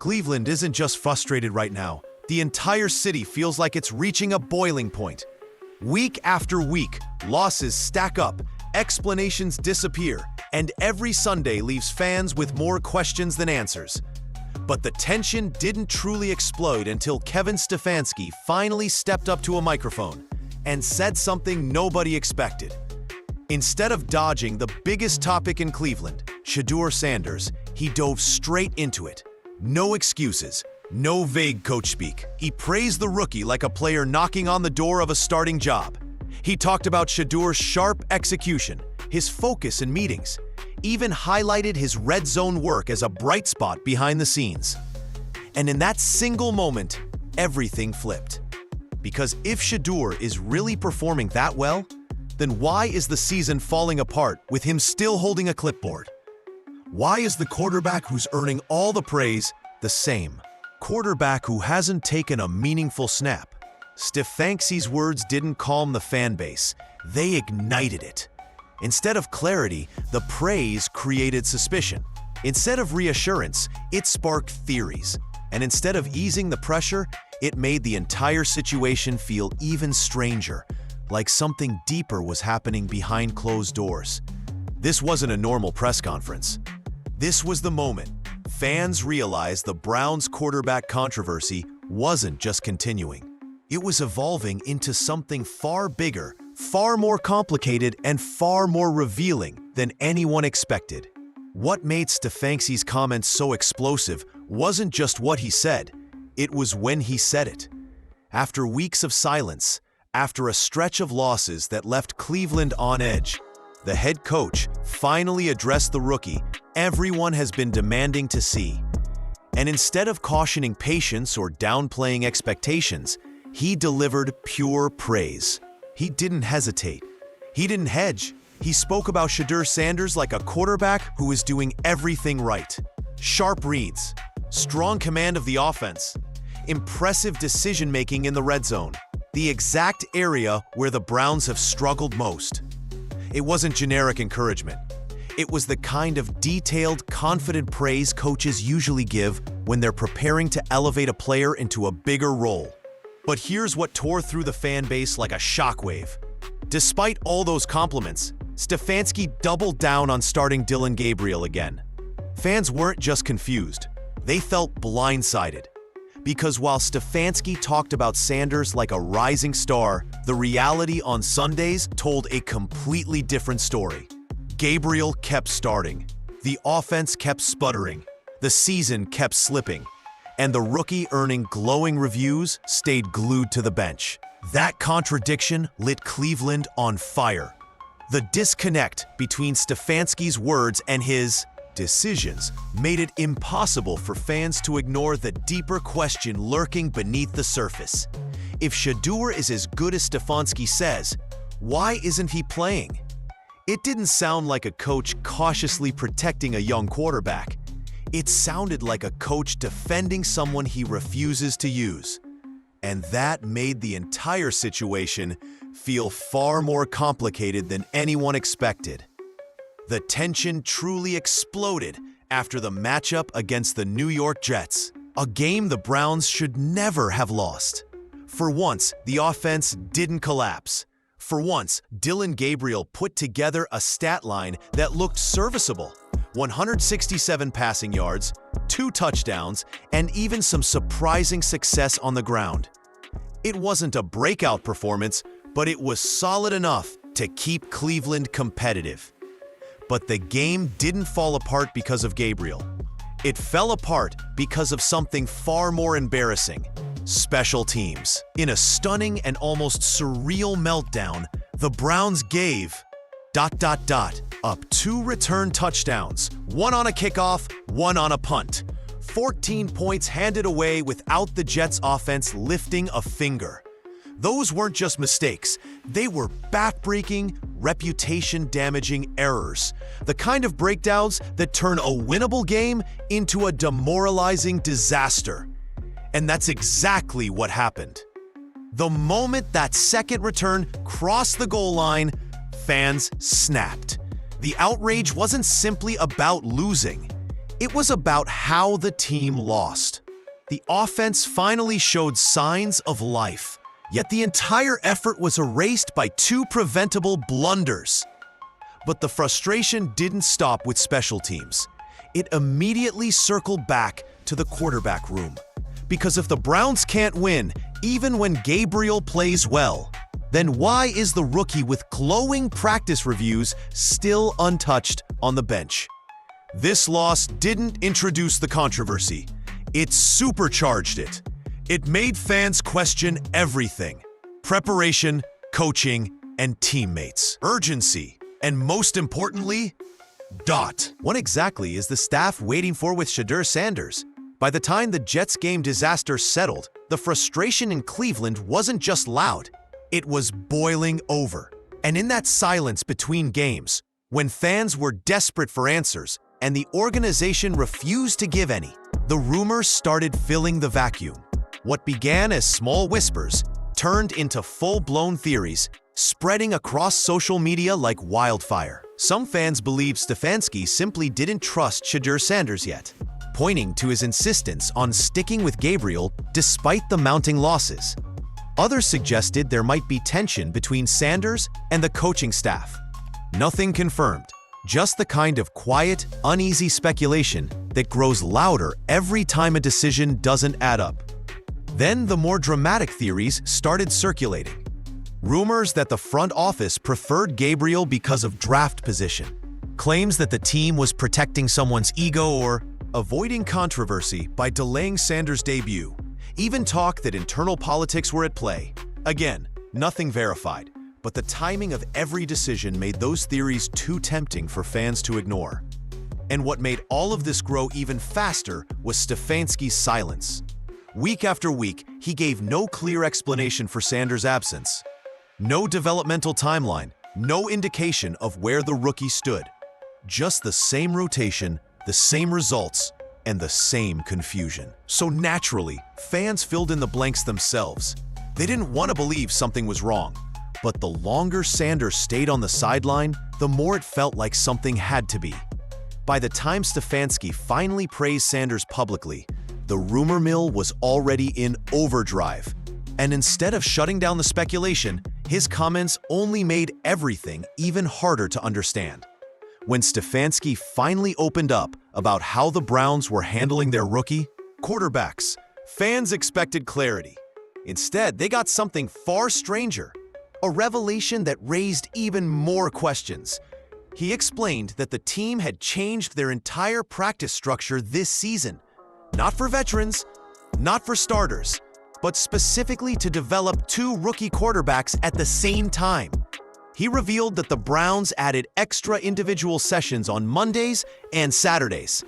Cleveland isn't just frustrated right now. The entire city feels like it's reaching a boiling point. Week after week, losses stack up, explanations disappear, and every Sunday leaves fans with more questions than answers. But the tension didn't truly explode until Kevin Stefanski finally stepped up to a microphone and said something nobody expected. Instead of dodging the biggest topic in Cleveland, Shedeur Sanders, he dove straight into it. No excuses, no vague coach speak. He praised the rookie like a player knocking on the door of a starting job. He talked about Shedeur's sharp execution, his focus in meetings, even highlighted his red zone work as a bright spot behind the scenes. And in that single moment, everything flipped. Because if Shedeur is really performing that well, then why is the season falling apart with him still holding a clipboard? Why is the quarterback who's earning all the praise the same? Quarterback who hasn't taken a meaningful snap. Stefanski's words didn't calm the fan base, they ignited it. Instead of clarity, the praise created suspicion. Instead of reassurance, it sparked theories. And instead of easing the pressure, it made the entire situation feel even stranger, like something deeper was happening behind closed doors. This wasn't a normal press conference. This was the moment fans realized the Browns' quarterback controversy wasn't just continuing. It was evolving into something far bigger, far more complicated, and far more revealing than anyone expected. What made Stefanski's comments so explosive wasn't just what he said, it was when he said it. After weeks of silence, after a stretch of losses that left Cleveland on edge, the head coach finally addressed the rookie everyone has been demanding to see. And instead of cautioning patience or downplaying expectations, he delivered pure praise. He didn't hesitate. He didn't hedge. He spoke about Shedeur Sanders like a quarterback who is doing everything right. Sharp reads, strong command of the offense, impressive decision-making in the red zone, the exact area where the Browns have struggled most. It wasn't generic encouragement. It was the kind of detailed, confident praise coaches usually give when they're preparing to elevate a player into a bigger role. But here's what tore through the fan base like a shockwave. Despite all those compliments, Stefanski doubled down on starting Dillon Gabriel again. Fans weren't just confused, they felt blindsided. Because while Stefanski talked about Sanders like a rising star, the reality on Sundays told a completely different story. Gabriel kept starting, the offense kept sputtering, the season kept slipping, and the rookie earning glowing reviews stayed glued to the bench. That contradiction lit Cleveland on fire. The disconnect between Stefanski's words and his decisions made it impossible for fans to ignore the deeper question lurking beneath the surface. If Shedeur is as good as Stefanski says, why isn't he playing? It didn't sound like a coach cautiously protecting a young quarterback. It sounded like a coach defending someone he refuses to use. And that made the entire situation feel far more complicated than anyone expected. The tension truly exploded after the matchup against the New York Jets, a game the Browns should never have lost. For once, the offense didn't collapse. For once, Dillon Gabriel put together a stat line that looked serviceable. 167 passing yards, 2 touchdowns, and even some surprising success on the ground. It wasn't a breakout performance, but it was solid enough to keep Cleveland competitive. But the game didn't fall apart because of Gabriel. It fell apart because of something far more embarrassing: special teams. In a stunning and almost surreal meltdown, the Browns gave ... up 2 return touchdowns, 1 on a kickoff, 1 on a punt. 14 points handed away without the Jets' offense lifting a finger. Those weren't just mistakes, they were back-breaking, reputation-damaging errors. The kind of breakdowns that turn a winnable game into a demoralizing disaster. And that's exactly what happened. The moment that second return crossed the goal line, fans snapped. The outrage wasn't simply about losing. It was about how the team lost. The offense finally showed signs of life, yet the entire effort was erased by two preventable blunders. But the frustration didn't stop with special teams. It immediately circled back to the quarterback room. Because if the Browns can't win, even when Gabriel plays well, then why is the rookie with glowing practice reviews still untouched on the bench? This loss didn't introduce the controversy. It supercharged it. It made fans question everything: preparation, coaching, and teammates. Urgency, and most importantly, what exactly is the staff waiting for with Shedeur Sanders? By the time the Jets game disaster settled, the frustration in Cleveland wasn't just loud, it was boiling over. And in that silence between games, when fans were desperate for answers and the organization refused to give any, the rumors started filling the vacuum. What began as small whispers turned into full-blown theories, spreading across social media like wildfire. Some fans believe Stefanski simply didn't trust Shedeur Sanders yet, pointing to his insistence on sticking with Gabriel despite the mounting losses. Others suggested there might be tension between Sanders and the coaching staff. Nothing confirmed, just the kind of quiet, uneasy speculation that grows louder every time a decision doesn't add up. Then the more dramatic theories started circulating. Rumors that the front office preferred Gabriel because of draft position, claims that the team was protecting someone's ego or avoiding controversy by delaying Sanders' debut, even talk that internal politics were at play. Again, nothing verified, but the timing of every decision made those theories too tempting for fans to ignore. And what made all of this grow even faster was Stefanski's silence. Week after week, he gave no clear explanation for Sanders' absence. No developmental timeline, no indication of where the rookie stood. Just the same rotation, the same results, and the same confusion. So naturally, fans filled in the blanks themselves. They didn't want to believe something was wrong. But the longer Sanders stayed on the sideline, the more it felt like something had to be. By the time Stefanski finally praised Sanders publicly, the rumor mill was already in overdrive. And instead of shutting down the speculation, his comments only made everything even harder to understand. When Stefanski finally opened up about how the Browns were handling their rookie quarterbacks, fans expected clarity. Instead, they got something far stranger, a revelation that raised even more questions. He explained that the team had changed their entire practice structure this season, not for veterans, not for starters, but specifically to develop two rookie quarterbacks at the same time. He revealed that the Browns added extra individual sessions on Mondays and Saturdays,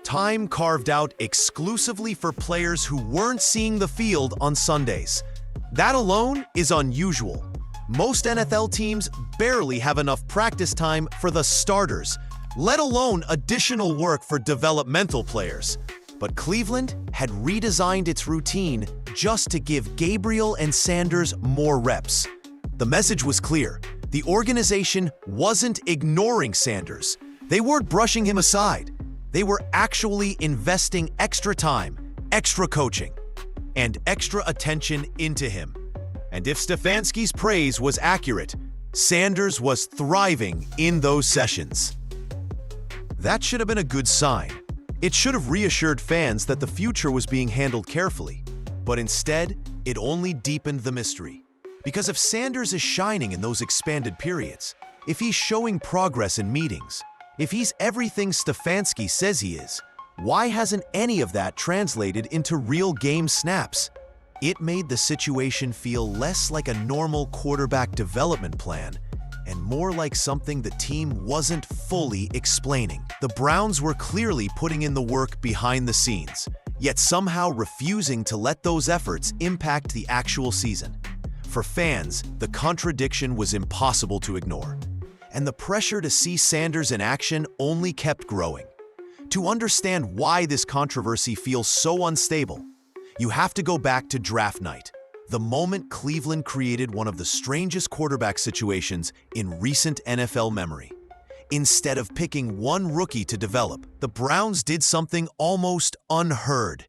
time carved out exclusively for players who weren't seeing the field on Sundays. That alone is unusual. Most NFL teams barely have enough practice time for the starters, let alone additional work for developmental players. But Cleveland had redesigned its routine just to give Gabriel and Sanders more reps. The message was clear. The organization wasn't ignoring Sanders. They weren't brushing him aside. They were actually investing extra time, extra coaching, and extra attention into him. And if Stefanski's praise was accurate, Sanders was thriving in those sessions. That should have been a good sign. It should have reassured fans that the future was being handled carefully. But instead, it only deepened the mystery. Because if Sanders is shining in those expanded periods, if he's showing progress in meetings, if he's everything Stefanski says he is, why hasn't any of that translated into real game snaps? It made the situation feel less like a normal quarterback development plan and more like something the team wasn't fully explaining. The Browns were clearly putting in the work behind the scenes, yet somehow refusing to let those efforts impact the actual season. For fans, the contradiction was impossible to ignore, and the pressure to see Sanders in action only kept growing. To understand why this controversy feels so unstable, you have to go back to draft night, the moment Cleveland created one of the strangest quarterback situations in recent NFL memory. Instead of picking one rookie to develop, the Browns did something almost unheard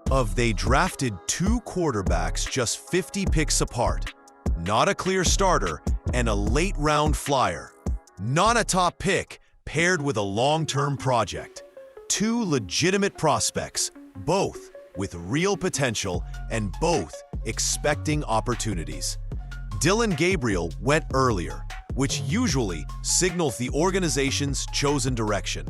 of. They drafted two quarterbacks just 50 picks apart. Not a clear starter and a late-round flyer. Not a top pick paired with a long-term project. Two legitimate prospects, both with real potential and both expecting opportunities. Dillon Gabriel went earlier, which usually signals the organization's chosen direction.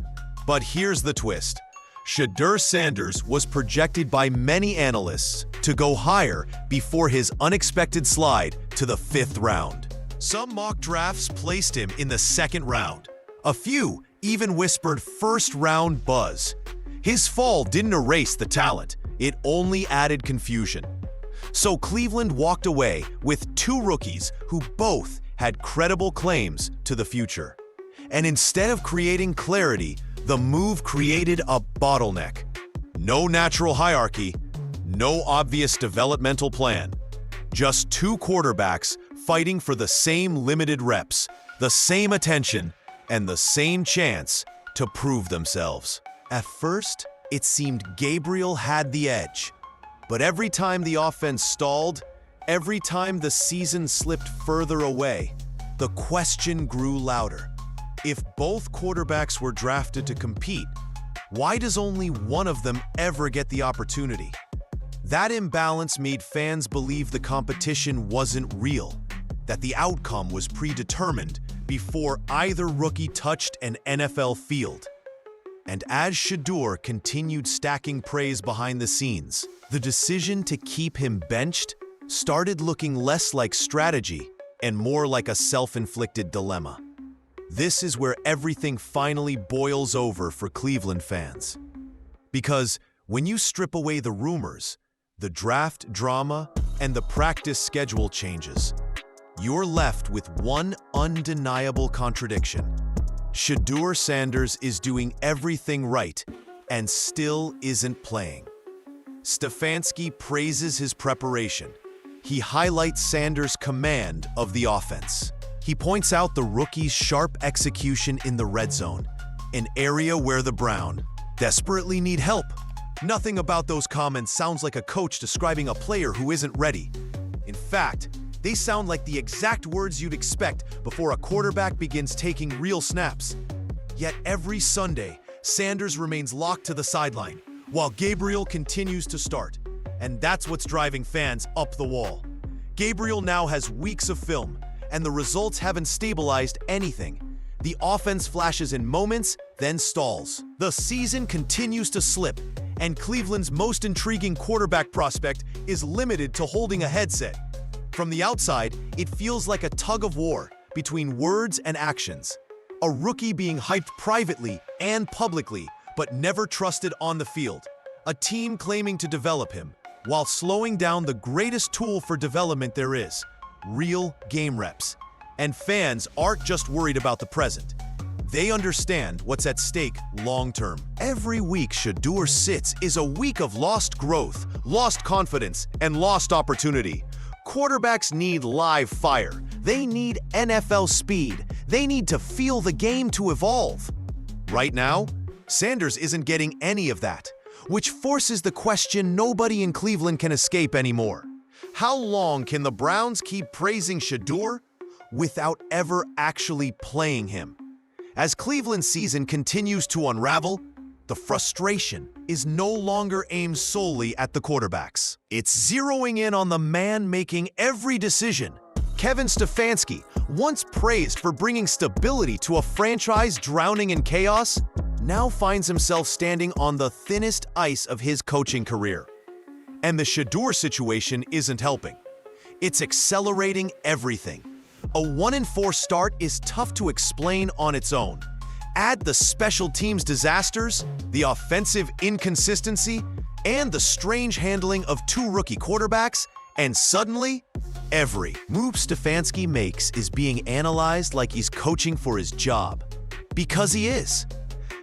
But here's the twist. Shedeur Sanders was projected by many analysts to go higher before his unexpected slide to the 5th round. Some mock drafts placed him in the 2nd round. A few even whispered 1st round buzz. His fall didn't erase the talent, it only added confusion. So Cleveland walked away with two rookies who both had credible claims to the future. And instead of creating clarity, the move created a bottleneck. No natural hierarchy, no obvious developmental plan. Just two quarterbacks fighting for the same limited reps, the same attention, and the same chance to prove themselves. At first, it seemed Gabriel had the edge. But every time the offense stalled, every time the season slipped further away, the question grew louder. If both quarterbacks were drafted to compete, why does only one of them ever get the opportunity? That imbalance made fans believe the competition wasn't real, that the outcome was predetermined before either rookie touched an NFL field. And as Shedeur continued stacking praise behind the scenes, the decision to keep him benched started looking less like strategy and more like a self-inflicted dilemma. This is where everything finally boils over for Cleveland fans. Because when you strip away the rumors, the draft drama, and the practice schedule changes, you're left with one undeniable contradiction. Shedeur Sanders is doing everything right and still isn't playing. Stefanski praises his preparation. He highlights Sanders' command of the offense. He points out the rookie's sharp execution in the red zone, an area where the Browns desperately need help. Nothing about those comments sounds like a coach describing a player who isn't ready. In fact, they sound like the exact words you'd expect before a quarterback begins taking real snaps. Yet every Sunday, Sanders remains locked to the sideline, while Gabriel continues to start. And that's what's driving fans up the wall. Gabriel now has weeks of film, and the results haven't stabilized anything. The offense flashes in moments, then stalls. The season continues to slip, and Cleveland's most intriguing quarterback prospect is limited to holding a headset. From the outside, it feels like a tug of war between words and actions. A rookie being hyped privately and publicly, but never trusted on the field. A team claiming to develop him, while slowing down the greatest tool for development there is, real game reps. And fans aren't just worried about the present. They understand what's at stake long-term. Every week Shedeur sits is a week of lost growth, lost confidence, and lost opportunity. Quarterbacks need live fire. They need NFL speed. They need to feel the game to evolve. Right now, Sanders isn't getting any of that, which forces the question nobody in Cleveland can escape anymore. How long can the Browns keep praising Shedeur without ever actually playing him? As Cleveland's season continues to unravel, the frustration is no longer aimed solely at the quarterbacks. It's zeroing in on the man making every decision. Kevin Stefanski, once praised for bringing stability to a franchise drowning in chaos, now finds himself standing on the thinnest ice of his coaching career. And the Shedeur situation isn't helping. It's accelerating everything. A 1-4 start is tough to explain on its own. Add the special teams disasters, the offensive inconsistency, and the strange handling of two rookie quarterbacks, and suddenly, every move Stefanski makes is being analyzed like he's coaching for his job. Because he is.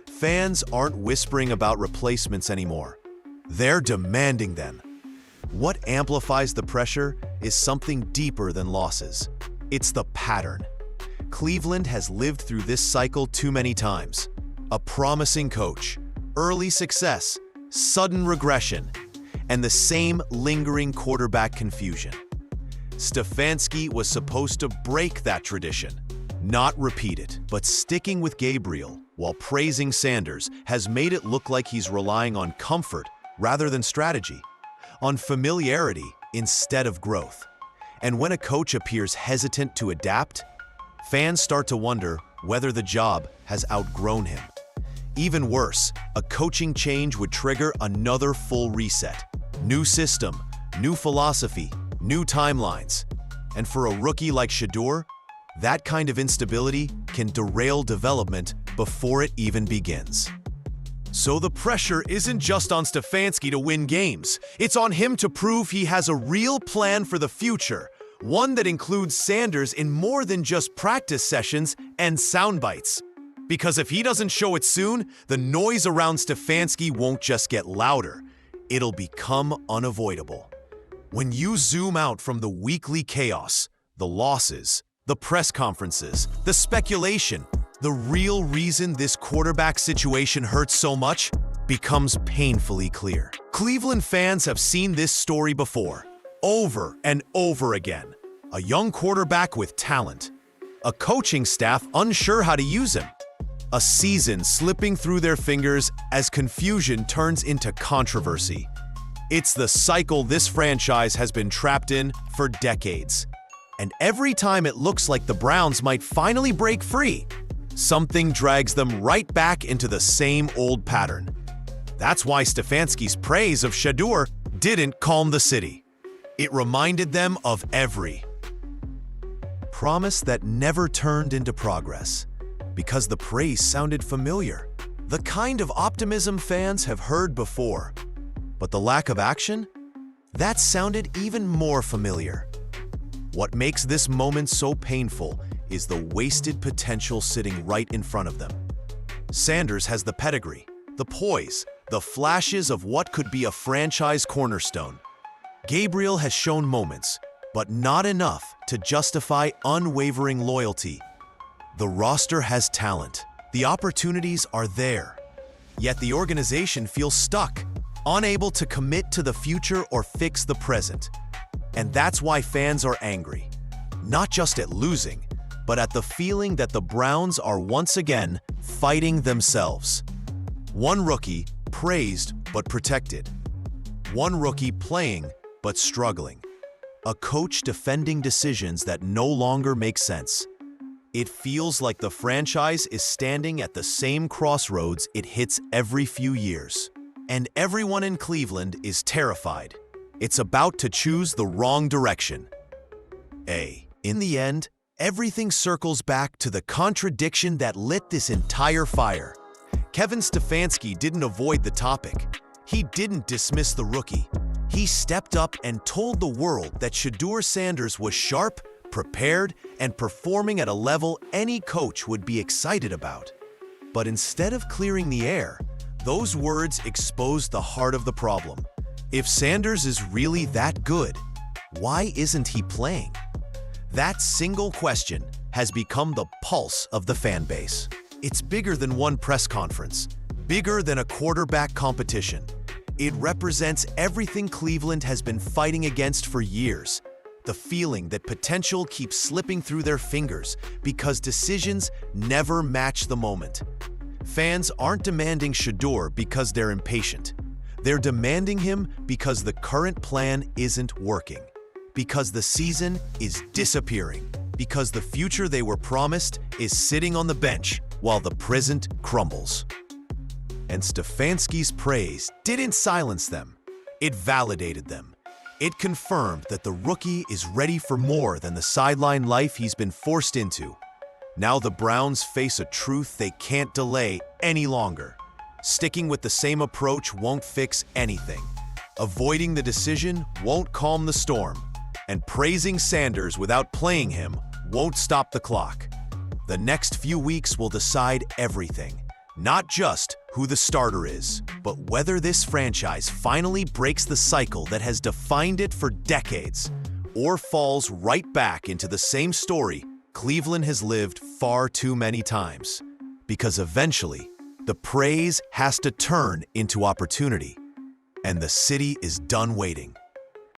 Fans aren't whispering about replacements anymore. They're demanding them. What amplifies the pressure is something deeper than losses. It's the pattern. Cleveland has lived through this cycle too many times. A promising coach, early success, sudden regression, and the same lingering quarterback confusion. Stefanski was supposed to break that tradition, not repeat it, but sticking with Gabriel while praising Sanders has made it look like he's relying on comfort rather than strategy, on familiarity instead of growth. And when a coach appears hesitant to adapt, fans start to wonder whether the job has outgrown him. Even worse, a coaching change would trigger another full reset. New system, new philosophy, new timelines. And for a rookie like Shedeur, that kind of instability can derail development before it even begins. So the pressure isn't just on Stefanski to win games. It's on him to prove he has a real plan for the future, one that includes Sanders in more than just practice sessions and sound bites. Because if he doesn't show it soon, the noise around Stefanski won't just get louder, it'll become unavoidable. When you zoom out from the weekly chaos, the losses, the press conferences, the speculation, the real reason this quarterback situation hurts so much becomes painfully clear. Cleveland fans have seen this story before, over and over again. A young quarterback with talent, a coaching staff unsure how to use him, a season slipping through their fingers as confusion turns into controversy. It's the cycle this franchise has been trapped in for decades. And every time it looks like the Browns might finally break free, something drags them right back into the same old pattern. That's why Stefanski's praise of Shedeur didn't calm the city. It reminded them of every promise that never turned into progress, because the praise sounded familiar, the kind of optimism fans have heard before. But the lack of action? That sounded even more familiar. What makes this moment so painful is the wasted potential sitting right in front of them. Sanders has the pedigree, the poise, the flashes of what could be a franchise cornerstone. Gabriel has shown moments, but not enough to justify unwavering loyalty. The roster has talent. The opportunities are there. Yet the organization feels stuck, unable to commit to the future or fix the present. And that's why fans are angry, not just at losing, but at the feeling that the Browns are once again fighting themselves. One rookie praised but protected. One rookie playing but struggling. A coach defending decisions that no longer make sense. It feels like the franchise is standing at the same crossroads it hits every few years. And everyone in Cleveland is terrified. It's about to choose the wrong direction. In the end, everything circles back to the contradiction that lit this entire fire. Kevin Stefanski didn't avoid the topic. He didn't dismiss the rookie. He stepped up and told the world that Shedeur Sanders was sharp, prepared, and performing at a level any coach would be excited about. But instead of clearing the air, those words exposed the heart of the problem. If Sanders is really that good, why isn't he playing? That single question has become the pulse of the fan base. It's bigger than one press conference, bigger than a quarterback competition. It represents everything Cleveland has been fighting against for years. The feeling that potential keeps slipping through their fingers because decisions never match the moment. Fans aren't demanding Shedeur because they're impatient. They're demanding him because the current plan isn't working, because the season is disappearing, because the future they were promised is sitting on the bench while the present crumbles. And Stefanski's praise didn't silence them. It validated them. It confirmed that the rookie is ready for more than the sideline life he's been forced into. Now the Browns face a truth they can't delay any longer. Sticking with the same approach won't fix anything. Avoiding the decision won't calm the storm. And praising Sanders without playing him won't stop the clock. The next few weeks will decide everything. Not just who the starter is, but whether this franchise finally breaks the cycle that has defined it for decades, or falls right back into the same story Cleveland has lived far too many times, because eventually, the praise has to turn into opportunity, and the city is done waiting.